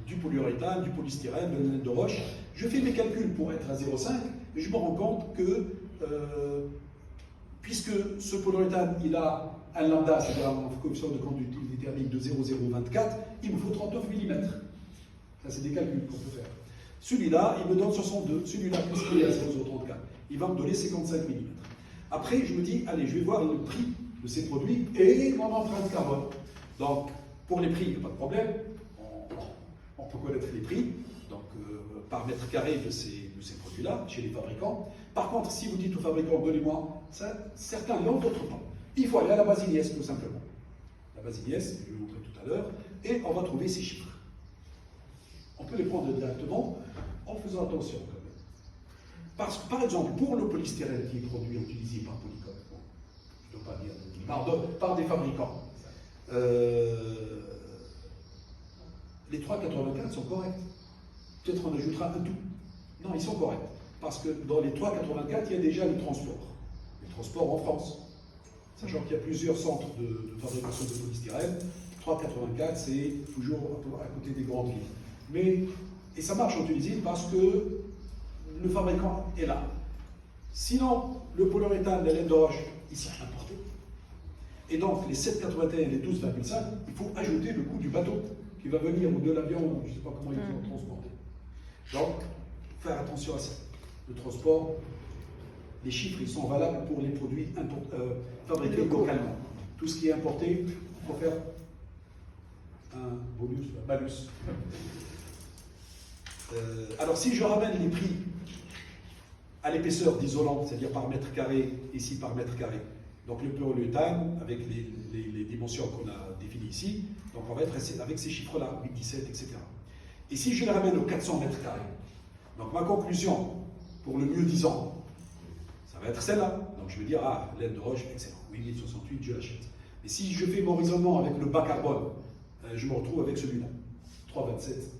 du polyuréthane, du polystyrène, de la laine de roche. Je fais mes calculs pour être à 0,5 et je me rends compte que puisque ce polyuréthane il a un lambda, c'est-à-dire un coefficient de conductivité thermique de 0,024, il me faut 39 mm. Ça, c'est des calculs qu'on peut faire. Celui-là, il me donne 62. Celui-là, puisqu'il est à 0,034, il va me donner 55 mm. Après, je me dis, allez, je vais voir le prix de ces produits et mon empreinte carbone. Donc, pour les prix, il n'y a pas de problème. On peut connaître les prix, donc par mètre carré de ces produits-là, chez les fabricants. Par contre, si vous dites aux fabricants, donnez-moi ça, certains l'ont, d'autres pas. Il faut aller à la base INIES, tout simplement. La base INIES, je vais vous montrer tout à l'heure, et on va trouver ces chiffres. On peut les prendre directement en faisant attention quand même. Parce que, par exemple, pour le polystyrène qui est produit en Tunisie par Polycom, bon, je ne dois pas dire, par des fabricants, les 3,84 sont corrects. Peut-être on ajoutera un tout. Non, ils sont corrects. Parce que dans les 3,84, il y a déjà le transport. Le transport en France. Sachant qu'il y a plusieurs centres de fabrication de polystyrène, 3,84 c'est toujours à côté des grandes villes. Et ça marche en Tunisie parce que le fabricant est là. Sinon, le polyuréthane, la laine de roche, ici importé. Et donc, les 7,81 et les 12,5, il faut ajouter le coût du bateau qui va venir ou de l'avion, je ne sais pas comment ils vont transporter. Donc, faire attention à ça. Le transport, les chiffres, ils sont valables pour les produits fabriqués localement. Tout ce qui est importé, il faut faire un bonus, un malus. Alors, si je ramène les prix à l'épaisseur d'isolant, c'est-à-dire par mètre carré, ici par mètre carré, donc le polyuréthane, avec les dimensions qu'on a définies ici, donc on va être avec ces chiffres-là, 8, 17, etc. Et si je les ramène aux 400 mètres carrés, donc ma conclusion, pour le mieux disant, ça va être celle-là. Donc je vais dire, ah, laine de roche, excellent, 8068, je l'achète. Mais si je fais mon raisonnement avec le bas carbone, je me retrouve avec celui-là, 3,27.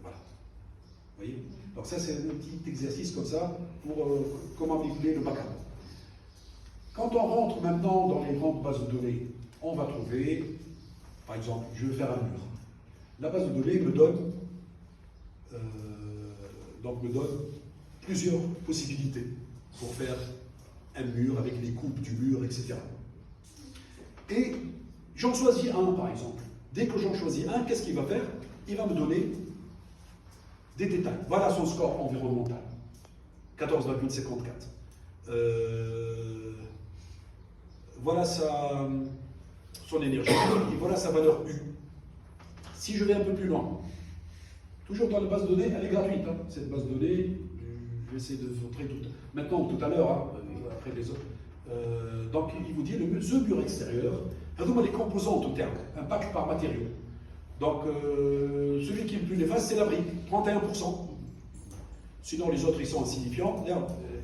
Voilà. Vous voyez? Donc ça, c'est un petit exercice comme ça pour comment calculer le bas carbone. Quand on rentre maintenant dans les grandes bases de données, on va trouver, par exemple, je vais faire un mur. La base de données me donne, plusieurs possibilités pour faire un mur avec les coupes du mur, etc. Et j'en choisis un, par exemple. Dès que j'en choisis un, qu'est-ce qu'il va faire? Il va me donner des détails. Voilà son score environnemental, 14,54. Voilà son énergie, et voilà sa valeur U. Si je vais un peu plus loin, toujours dans la base de données, elle est gratuite, hein, cette base de données, je vais essayer de vous montrer maintenant ou tout à l'heure, hein, après les autres. Donc il vous dit, ce mur extérieur, les composantes au terme, impact par matériau. Donc celui qui est le plus néfaste, c'est la brique, 31%. Sinon les autres, ils sont insignifiants.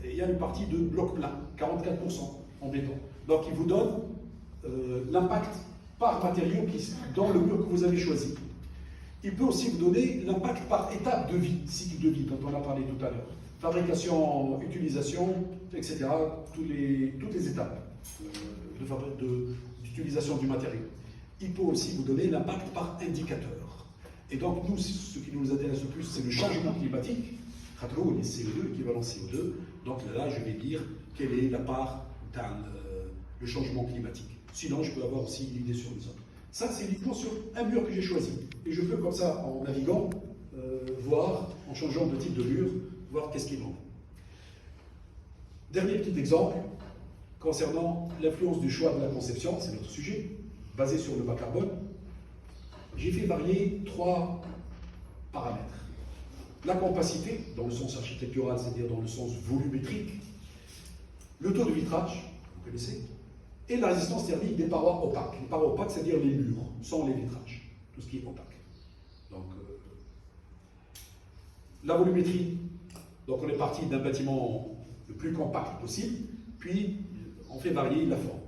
Il y a une partie de bloc plein, 44% en béton. Donc il vous donne l'impact par matériau dans le mur que vous avez choisi. Il peut aussi vous donner l'impact par étape de vie, cycle de vie, dont on a parlé tout à l'heure. Fabrication, utilisation, etc. Toutes les étapes d'utilisation du matériau. Il peut aussi vous donner l'impact par indicateur. Et donc nous, ce qui nous intéresse le plus, c'est le changement climatique. Les CO2, l'équivalent CO2. Donc là, je vais dire quelle est la part dans le changement climatique. Sinon, je peux avoir aussi une idée sur les autres. Ça, c'est uniquement sur un mur que j'ai choisi. Et je peux, comme ça, en naviguant, voir, en changeant de type de mur, voir qu'est-ce qu'il en est. Dernier petit exemple, concernant l'influence du choix de la conception, c'est notre sujet, basé sur le bas carbone. J'ai fait varier 3 paramètres. La compacité, dans le sens architectural, c'est-à-dire dans le sens volumétrique, le taux de vitrage, vous connaissez, et la résistance thermique des parois opaques. Les parois opaques, c'est-à-dire les murs, sans les vitrages, tout ce qui est opaque. Donc, la volumétrie, donc on est parti d'un bâtiment le plus compact possible, puis on fait varier la forme.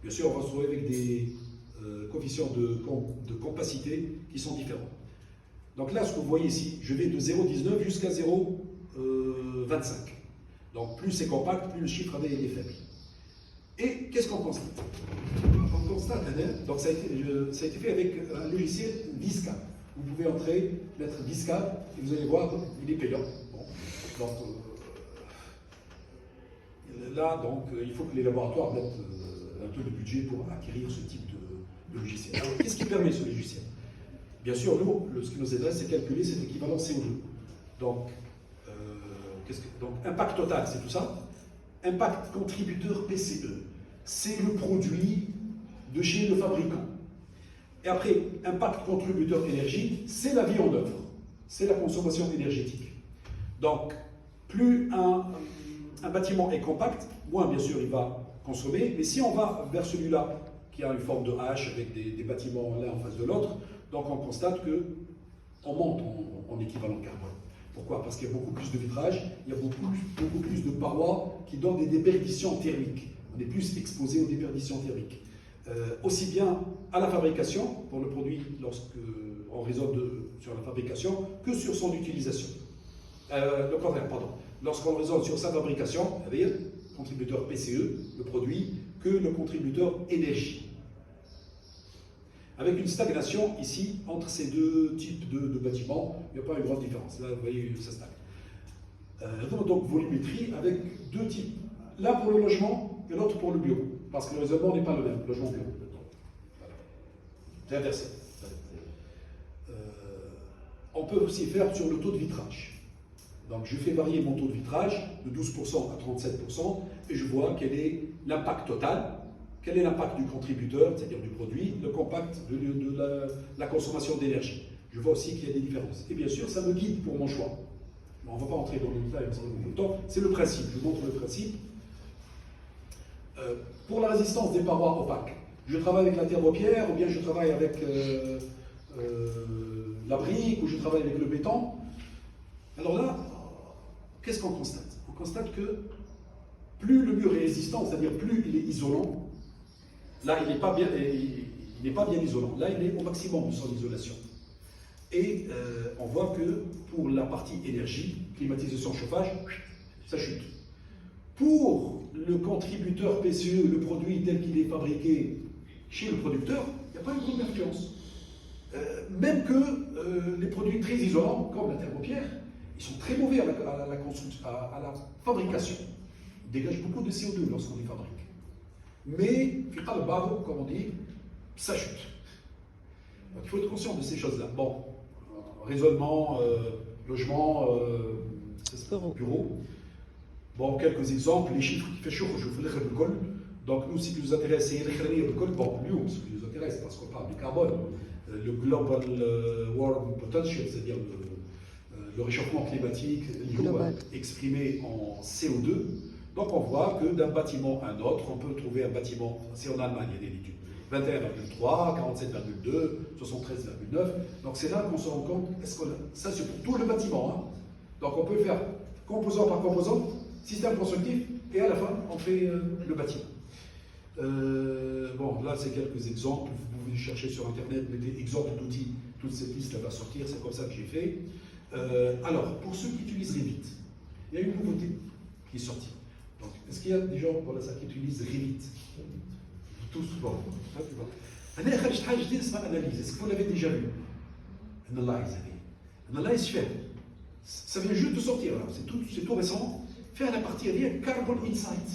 Bien sûr, on va se retrouver avec des coefficients de compacité qui sont différents. Donc là, ce que vous voyez ici, je vais de 0,19 jusqu'à 0,25. Donc plus c'est compact, plus le chiffre est faible. Et qu'est-ce qu'on constate? On constate, donc ça a été fait avec un logiciel Visca, vous pouvez entrer, mettre discard, et vous allez voir, il est payant. Bon. Donc, là, donc, il faut que les laboratoires mettent un peu de budget pour acquérir ce type de logiciel. Alors, qu'est-ce qui permet ce logiciel? Bien sûr, nous, ce qui nous intéresse, c'est calculer cet équivalent CO2. Donc, donc, impact total, c'est tout ça. Impact contributeur PCE, c'est le produit de chez le fabricant. Et après, impact contributeur énergie, c'est la vie en œuvre, c'est la consommation énergétique. Donc, plus un bâtiment est compact, moins bien sûr il va consommer, mais si on va vers celui-là, qui a une forme de H avec des bâtiments l'un en face de l'autre, donc on constate qu'on monte en équivalent carbone. Pourquoi? Parce qu'il y a beaucoup plus de vitrage, il y a beaucoup plus de parois qui donnent des déperditions thermiques. On est plus exposé aux déperditions thermiques. Aussi bien à la fabrication, pour le produit, lorsqu'on raisonne sur la fabrication, que sur son utilisation. Le contraire, pardon. Lorsqu'on raisonne sur sa fabrication, c'est-à-dire contributeur PCE, le produit, que le contributeur énergie. Avec une stagnation ici entre ces deux types de bâtiments, il n'y a pas une grande différence. Là, vous voyez, ça stagne. Donc, volumétrie avec deux types. L'un pour le logement et l'autre pour le bureau. Parce que le raisonnement n'est pas le même, logement-bureau. Voilà. C'est inversé. On peut aussi faire sur le taux de vitrage. Donc, je fais varier mon taux de vitrage de 12% à 37% et je vois quel est l'impact total. Quel est l'impact du contributeur, c'est-à-dire du produit, le compact de la consommation d'énergie. Je vois aussi qu'il y a des différences. Et bien sûr, ça me guide pour mon choix. On ne va pas entrer dans les détails en même temps. C'est le principe, je vous montre le principe. Pour la résistance des parois opaques, je travaille avec la terre aux pierres, ou bien je travaille avec la brique, ou je travaille avec le béton. Alors là, qu'est-ce qu'on constate? On constate que plus le mur est résistant, c'est-à-dire plus il est isolant, là, il n'est pas bien isolant. Là, il est au maximum de son isolation. Et on voit que pour la partie énergie, climatisation, chauffage, ça chute. Pour le contributeur PCE, le produit tel qu'il est fabriqué chez le producteur, il n'y a pas une grande influence. Même que les produits très isolants, comme la thermopierre, ils sont très mauvais à la construction, à la fabrication. Ils dégagent beaucoup de CO2 lorsqu'on les fabrique. Mais, comme on dit, ça chute. Donc il faut être conscient de ces choses-là. Bon, raisonnement, logement, bureau. Bon, quelques exemples, les chiffres qui fait chaud, je vous les col. Donc nous, ce qui nous intéresse, c'est les col. Bon, nous, ce qui nous intéresse, parce qu'on parle du carbone, le Global Warming Potential, c'est-à-dire le réchauffement climatique exprimé en CO2. Donc on voit que d'un bâtiment à un autre, on peut trouver un bâtiment, c'est en Allemagne, il y a des études, 21,3, 47,2, 73,9. Donc c'est là qu'on se rend compte, ça c'est pour tout le bâtiment. Hein. Donc on peut faire composant par composant, système constructif, et à la fin on fait le bâtiment. Bon, là c'est quelques exemples, vous pouvez chercher sur internet, mettez exemple d'outils, toute cette liste va sortir, c'est comme ça que j'ai fait. Alors, pour ceux qui utilisent Revit, il y a une nouveauté qui est sortie. Donc, est-ce qu'il y a des gens voilà, ça, qui utilisent Revit? Tous, bon. Analyse. Est-ce que vous l'avez déjà vu? Analyse. Analyse, fait. Ça vient juste de sortir, c'est tout récent. Faire la partie rien, Carbon Insight.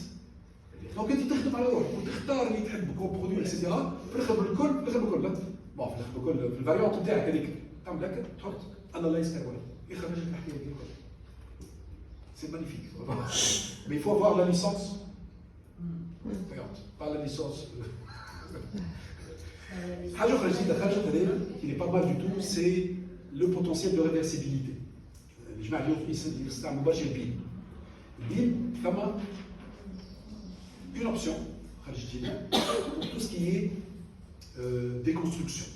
Donc, tu تخدم على روحك وتختار اللي تحب كون برودوي اكسيتيرا تخدم الكل لا بون تخدم الكل في الفاريونت نتاعك هذيك تعمل هكا تحط انالايز كاربون يخرج لك الحكايه دي الكل. C'est magnifique. Mais il faut avoir la licence payante, pas la licence. Qui n'est pas mal du tout, c'est le potentiel de réversibilité. Une option pour tout ce qui est déconstruction.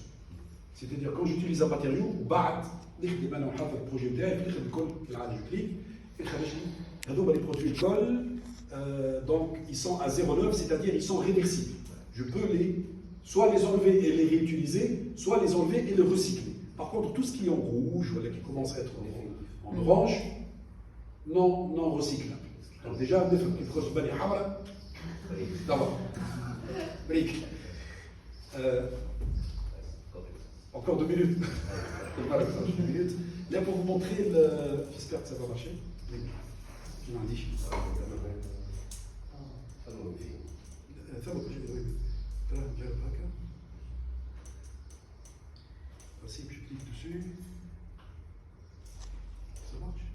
C'est-à-dire quand j'utilise un matériau, le projet les produits colle, donc ils sont à 0,9, c'est-à-dire ils sont réversibles. Je peux soit les enlever et les réutiliser, soit les enlever et les recycler. Par contre, tout ce qui est en rouge, voilà, qui commence à être en orange, non recyclable. Donc déjà, d'abord, brique. Encore 2 minutes. Voilà, 2 minutes. Là, pour vous montrer, j'espère que ça va marcher. Je m'en dis. Voici, je clique dessus.